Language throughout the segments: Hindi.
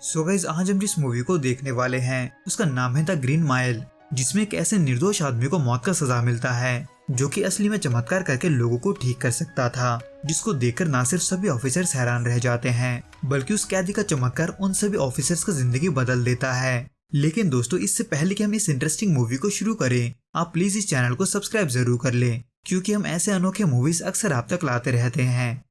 सो गाइस, आज हम जिस मूवी को देखने वाले हैं उसका नाम है द ग्रीन माइल, जिसमें एक ऐसे निर्दोष आदमी को मौत का सजा मिलता है जो कि असली में चमत्कार करके लोगों को ठीक कर सकता था, जिसको देखकर ना सिर्फ सभी ऑफिसर्स हैरान रह जाते हैं बल्कि उस कैदी का चमत्कार उन सभी ऑफिसर्स का जिंदगी बदल देता है। लेकिन दोस्तों, इससे पहले कि हम इस इंटरेस्टिंग मूवी को शुरू करें, आप प्लीज इस चैनल को सब्सक्राइब जरूर कर लें, क्योंकि हम ऐसे अनोखे मूवीज अक्सर आप तक लाते रहते हैं।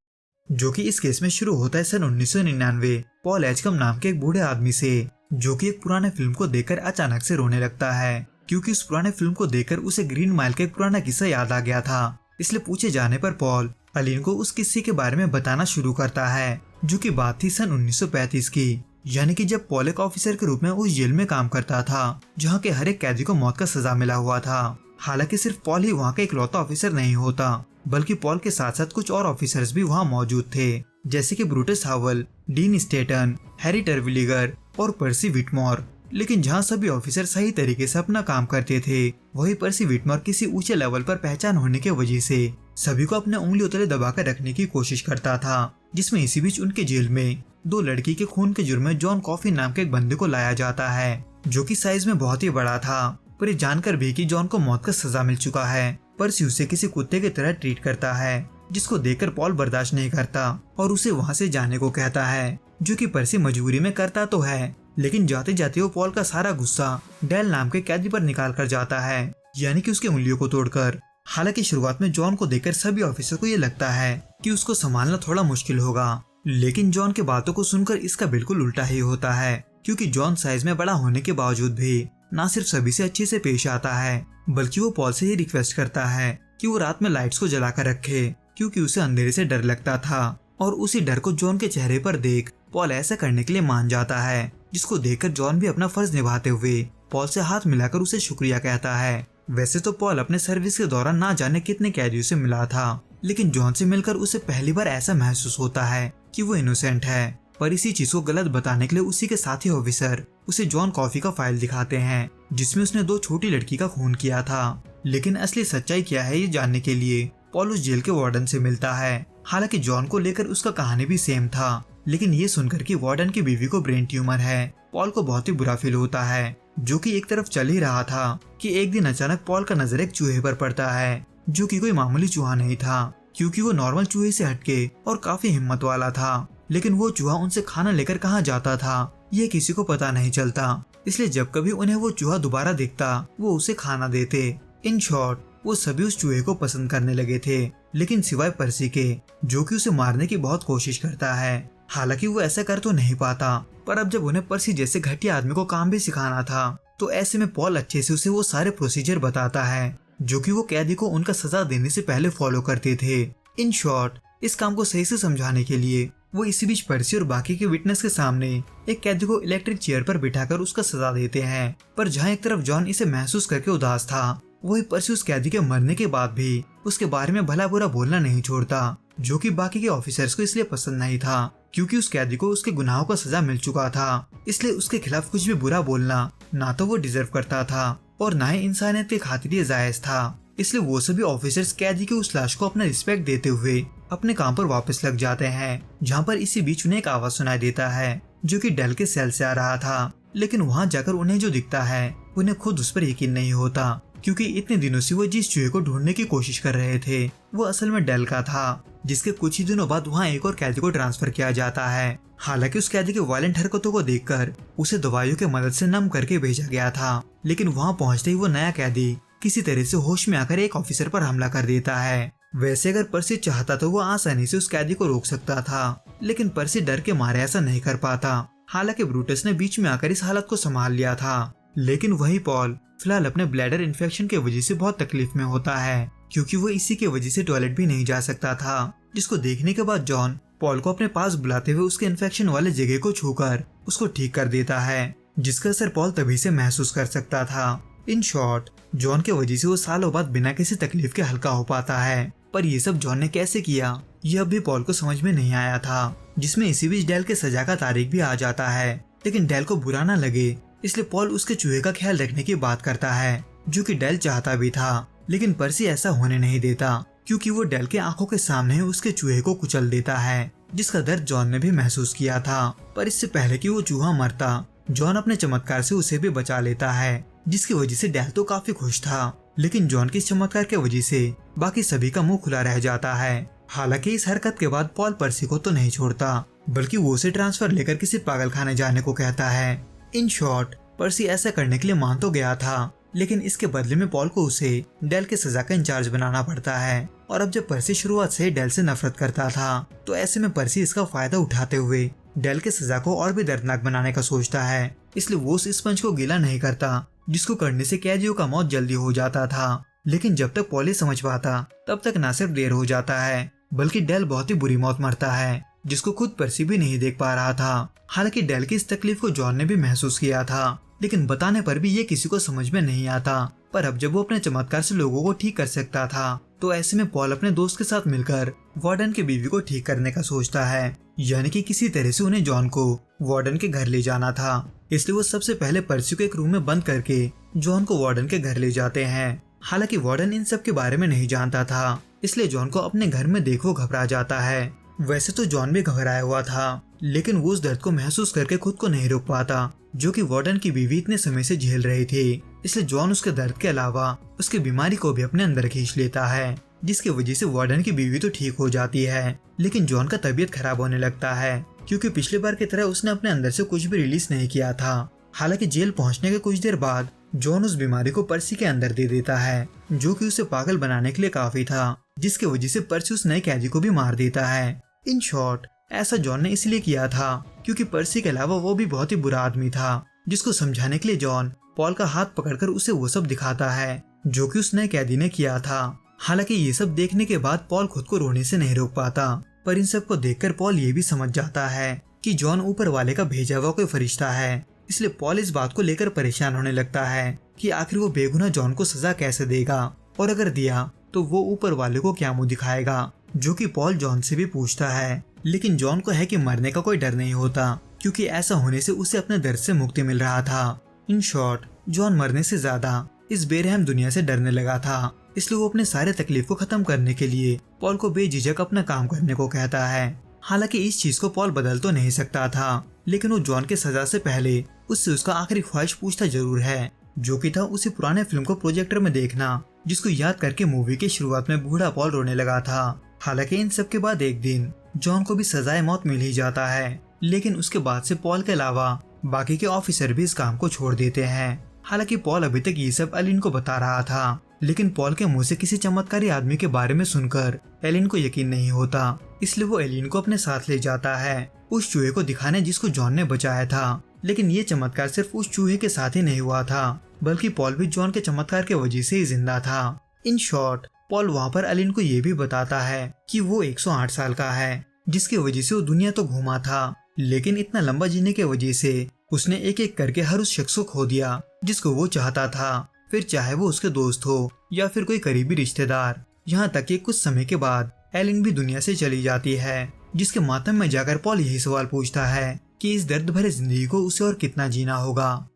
जो कि इस केस में शुरू होता है सन 1999 पॉल एजकम नाम के एक बूढ़े आदमी से, जो कि एक पुराने फिल्म को देखकर अचानक से रोने लगता है, क्योंकि उस पुराने फिल्म को देखकर उसे ग्रीन माइल का एक पुराना किस्सा याद आ गया था। इसलिए पूछे जाने पर पॉल अलीन को उस किस्से के बारे में बताना शुरू करता है, जो कि बात थी सन 1935 की, यानी कि जब पॉल एक ऑफिसर के रूप में उस जेल में काम करता था जहाँ के हर एक कैदी को मौत का सजा मिला हुआ था। हालांकि सिर्फ पॉल ही वहाँ का इकलौता ऑफिसर नहीं होता, बल्कि पॉल के साथ साथ कुछ और ऑफिसर्स भी वहाँ मौजूद थे, जैसे कि Brutus Howell, Dean Stanton, Harry Terwilliger और पर्सी विटमोर। लेकिन जहाँ सभी ऑफिसर सही तरीके से अपना काम करते थे, वही पर्सी विटमोर किसी ऊंचे लेवल पर पहचान होने की वजह से सभी को अपने उंगलियों तले दबाकर रखने की कोशिश करता था। जिसमें इसी बीच उनके जेल में दो लड़की के खून के जुर्म में जॉन कॉफी नाम के एक बंदे को लाया जाता है, जो कि साइज में बहुत ही बड़ा था। पर ये जानकर भी कि जॉन को मौत का सजा मिल चुका है, पर्सी उसे किसी कुत्ते की तरह ट्रीट करता है, जिसको देखकर पॉल बर्दाश्त नहीं करता और उसे वहाँ से जाने को कहता है, जो कि पर्सी मजबूरी में करता तो है, लेकिन जाते जाते वो पॉल का सारा गुस्सा डेल नाम के कैदी पर निकाल कर जाता है, यानी कि उसकी उंगलियों को तोड़कर। हालांकि शुरुआत में जॉन को देखकर सभी ऑफिसर को ये लगता है कि उसको संभालना थोड़ा मुश्किल होगा, लेकिन जॉन के बातों को सुनकर इसका बिल्कुल उल्टा ही होता है, क्योंकि जॉन साइज में बड़ा होने के बावजूद भी ना सिर्फ सभी से अच्छे से पेश आता है, बल्कि वो पॉल से ये रिक्वेस्ट करता है कि वो रात में लाइट्स को जलाकर रखे, क्योंकि उसे अंधेरे से डर लगता था। और उसी डर को जॉन के चेहरे पर देख पॉल ऐसा करने के लिए मान जाता है, जिसको देखकर जॉन भी अपना फर्ज निभाते हुए पॉल से हाथ मिलाकर उसे शुक्रिया कहता है। वैसे तो पॉल अपने सर्विस के दौरान ना जाने कितने कैदियों से मिला था, लेकिन जॉन से मिलकर उसे पहली बार ऐसा महसूस होता है कि वो इनोसेंट है। पर इसी चीज को गलत बताने के लिए उसी के साथी ऑफिसर उसे जॉन कॉफी का फाइल दिखाते हैं, जिसमें उसने दो छोटी लड़की का खून किया था। लेकिन असली सच्चाई क्या है ये जानने के लिए पॉल उस जेल के वार्डन से मिलता है। हालांकि जॉन को लेकर उसका कहानी भी सेम था, लेकिन ये सुनकर कि वार्डन की बीवी को ब्रेन ट्यूमर है, पॉल को बहुत ही बुरा फील होता है। जो कि एक तरफ चल ही रहा था कि एक दिन अचानक पॉल का नजर एक चूहे पर पड़ता है, जो कि कोई मामूली चूहा नहीं था, क्योंकि वो नॉर्मल चूहे से हटके और काफी हिम्मत वाला था। लेकिन वो चूहा उनसे खाना लेकर कहाँ जाता था ये किसी को पता नहीं चलता, इसलिए जब कभी उन्हें वो चूहा दोबारा दिखता वो उसे खाना देते। इन शॉर्ट, वो सभी उस चूहे को पसंद करने लगे थे, लेकिन सिवाय पर्सी के, जो कि उसे मारने की बहुत कोशिश करता है। हालांकि वो ऐसा कर तो नहीं पाता, पर अब जब उन्हें पर्सी जैसे घटिया आदमी को काम भी सिखाना था, तो ऐसे में पॉल अच्छे से उसे वो सारे प्रोसीजर बताता है, जो कि वो कैदी को उनका सजा देने से पहले फॉलो करते थे। इन शॉर्ट, इस काम को सही से समझाने के लिए वो इसी बीच पर्सी और बाकी के विटनेस के सामने एक कैदी को इलेक्ट्रिक चेयर पर बिठाकर उसका सजा देते हैं। पर जहाँ एक तरफ जॉन इसे महसूस करके उदास था, वही पर्सी उस कैदी के मरने के बाद भी उसके बारे में भला बुरा बोलना नहीं छोड़ता, जो कि बाकी के ऑफिसर्स को इसलिए पसंद नहीं था, क्योंकि उस कैदी को उसके गुनाहों का सजा मिल चुका था। इसलिए उसके खिलाफ कुछ भी बुरा बोलना ना तो वो डिजर्व करता था और ना ही इंसानियत के खातिर ये जायज था। इसलिए वो सभी ऑफिसर्स कैदी की उस लाश को अपना रिस्पेक्ट देते हुए अपने काम पर वापस लग जाते हैं। जहाँ पर इसी बीच उन्हें एक आवाज सुनाई देता है, जो कि डेल के सेल से आ रहा था। लेकिन वहाँ जाकर उन्हें जो दिखता है उन्हें खुद उस पर यकीन नहीं होता, क्योंकि इतने दिनों से वो जिस चूहे को ढूंढने की कोशिश कर रहे थे वो असल में डेल का था, जिसके कुछ ही दिनों बाद वहाँ एक और कैदी को ट्रांसफर किया जाता है। हालांकि उस कैदी के वायलेंट हरकतों को देखकर उसे दवाइयों की मदद से नम करके भेजा गया था, लेकिन वहाँ पहुँचते ही वो नया कैदी किसी तरह से होश में आकर एक ऑफिसर पर हमला कर देता है। वैसे अगर पर्सी चाहता तो वो आसानी से उस कैदी को रोक सकता था, लेकिन पर्सी डर के मारे ऐसा नहीं कर पाता। हालांकि ब्रूटस ने बीच में आकर इस हालत को संभाल लिया था, लेकिन वही पॉल फिलहाल अपने ब्लैडर इन्फेक्शन की वजह से बहुत तकलीफ में होता है, क्योंकि वो इसी की वजह से टॉयलेट भी नहीं जा सकता था। जिसको देखने के बाद जॉन पॉल को अपने पास बुलाते हुए उसके इन्फेक्शन वाले जगह को छूकर उसको ठीक कर देता है, जिसका असर पॉल तभी से महसूस कर सकता था। इन शॉर्ट, जॉन के वजह से वो सालों बाद बिना किसी तकलीफ के हल्का हो पाता है। पर ये सब जॉन ने कैसे किया यह भी पॉल को समझ में नहीं आया था। जिसमें इसी बीच डेल के सजा का तारीख भी आ जाता है, लेकिन डेल को बुरा ना लगे इसलिए पॉल उसके चूहे का ख्याल रखने की बात करता है, जो कि डेल चाहता भी था। लेकिन पर्सी ऐसा होने नहीं देता, क्योंकि वो डेल के आंखों के सामने उसके चूहे को कुचल देता है, जिसका दर्द जॉन ने भी महसूस किया था। पर इससे पहले कि वो चूहा मरता, जॉन अपने चमत्कार से उसे भी बचा लेता है, जिसकी वजह से डेल तो काफी खुश था। लेकिन जॉन के इस चमत्कार की वजह से बाकी सभी का मुंह खुला रह जाता है। हालांकि इस हरकत के बाद पॉल पर्सी को तो नहीं छोड़ता, बल्कि वो उसे ट्रांसफर लेकर किसी पागलखाने जाने को कहता है। इन शॉर्ट, पर्सी ऐसा करने के लिए मान तो गया था, लेकिन इसके बदले में पॉल को उसे डेल के सजा का इंचार्ज बनाना पड़ता है। और अब जब पर्सी शुरुआत से डेल से नफरत करता था, तो ऐसे में पर्सी इसका फायदा उठाते हुए डेल के सजा को और भी दर्दनाक बनाने का सोचता है। इसलिए वो उस स्पंज को गीला नहीं करता, जिसको करने से कैदियों का मौत जल्दी हो जाता था। लेकिन जब तक पॉल समझ पाता, तब तक न सिर्फ देर हो जाता है, बल्कि डेल बहुत ही बुरी मौत मरता है, जिसको खुद पर्सी भी नहीं देख पा रहा था। हालांकि डेल की इस तकलीफ को जॉन ने भी महसूस किया था, लेकिन बताने पर भी ये किसी को समझ में नहीं आता। पर अब जब वो अपने चमत्कार से लोगों को ठीक कर सकता था, तो ऐसे में पॉल अपने दोस्त के साथ मिलकर वार्डन की बीवी को ठीक करने का सोचता है। यानी कि किसी तरह से उन्हें जॉन को वार्डन के घर ले जाना था। इसलिए वो सबसे पहले पर्सी को एक रूम में बंद करके जॉन को वार्डन के घर ले जाते हैं। हालांकि वार्डन इन सब के बारे में नहीं जानता था, इसलिए जॉन को अपने घर में देख वो घबरा जाता है। वैसे तो जॉन भी घबराया हुआ था, लेकिन वो उस दर्द को महसूस करके खुद को नहीं रोक पाता, जो कि वार्डन की बीवी इतने समय से झेल रही थी। इसलिए जॉन उसके दर्द के अलावा उसकी बीमारी को भी अपने अंदर खींच लेता है, जिसकी वजह से वार्डन की बीवी तो ठीक हो जाती है, लेकिन जॉन का तबीयत खराब होने लगता है, क्योंकि पिछली बार की तरह उसने अपने अंदर से कुछ भी रिलीज नहीं किया था। हालांकि जेल पहुंचने के कुछ देर बाद जॉन उस बीमारी को पर्सी के अंदर दे देता है, जो कि उसे पागल बनाने के लिए काफी था, जिसकी वजह से पर्सी उस नए कैदी को भी मार देता है। इन शॉर्ट, ऐसा जॉन ने इसलिए किया था क्योंकि पर्सी के अलावा वो भी बहुत ही बुरा आदमी था, जिसको समझाने के लिए जॉन पॉल का हाथ पकड़कर उसे वो सब दिखाता है जो कि उस नए कैदी ने किया था। हालांकि ये सब देखने के बाद पॉल खुद को रोने से नहीं रोक पाता, पर इन सब को देखकर पॉल ये भी समझ जाता है कि जॉन ऊपर वाले का भेजा हुआ कोई फरिश्ता है। इसलिए पॉल इस बात को लेकर परेशान होने लगता है कि आखिर वो बेगुनाह जॉन को सजा कैसे देगा, और अगर दिया तो वो ऊपर वाले को क्या मुंह दिखाएगा, जो कि पॉल जॉन से भी पूछता है। लेकिन जॉन को है कि मरने का कोई डर नहीं होता, क्योंकि ऐसा होने से उसे अपने दर्द से मुक्ति मिल रहा था। इन शॉर्ट, जॉन मरने से ज्यादा इस बेरहम दुनिया से डरने लगा था, इसलिए वो अपने सारे तकलीफ को खत्म करने के लिए पॉल को बेझिझक अपना काम करने को कहता है। हालांकि इस चीज को पॉल बदल तो नहीं सकता था, लेकिन वो जॉन के सजा से पहले उससे उसका आखिरी ख्वाहिश पूछता जरूर है, जो कि था उसी पुराने फिल्म को प्रोजेक्टर में देखना, जिसको याद करके मूवी की शुरुआत में बूढ़ा पॉल रोने लगा था। हालांकि इन सब के बाद एक दिन जॉन को भी सजाए मौत मिल ही जाता है, लेकिन उसके बाद से पॉल के अलावा बाकी के ऑफिसर भी इस काम को छोड़ देते हैं। हालांकि पॉल अभी तक ये सब एलिन को बता रहा था, लेकिन पॉल के मुंह से किसी चमत्कारी आदमी के बारे में सुनकर एलिन को यकीन नहीं होता, इसलिए वो एलिन को अपने साथ ले जाता है उस चूहे को दिखाने जिसको जॉन ने बचाया था। लेकिन ये चमत्कार सिर्फ उस चूहे के साथ ही नहीं हुआ था, बल्कि पॉल भी जॉन के चमत्कार के वजह से ही जिंदा था। इन शॉर्ट, पॉल वहाँ पर एलिन को ये भी बताता है कि वो 108 साल का है, जिसकी वजह से वो दुनिया तो घूमा था, लेकिन इतना लंबा जीने की वजह से उसने एक एक करके हर उस शख्स को खो दिया जिसको वो चाहता था, फिर चाहे वो उसके दोस्त हो या फिर कोई करीबी रिश्तेदार। यहाँ तक कि कुछ समय के बाद एलिन भी दुनिया से चली जाती है, जिसके मातम में जाकर पॉल यही सवाल पूछता है कि इस दर्द भरे जिंदगी को उसे और कितना जीना होगा।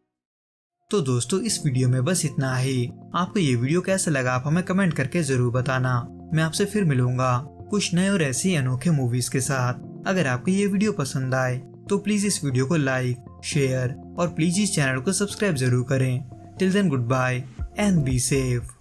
तो दोस्तों, इस वीडियो में बस इतना ही। आपको ये वीडियो कैसा लगा आप हमें कमेंट करके जरूर बताना। मैं आपसे फिर मिलूंगा कुछ नए और ऐसे ही अनोखे मूवीज के साथ। अगर आपको ये वीडियो पसंद आए तो प्लीज इस वीडियो को लाइक, शेयर और प्लीज इस चैनल को सब्सक्राइब जरूर करें। Till then, goodbye and be safe.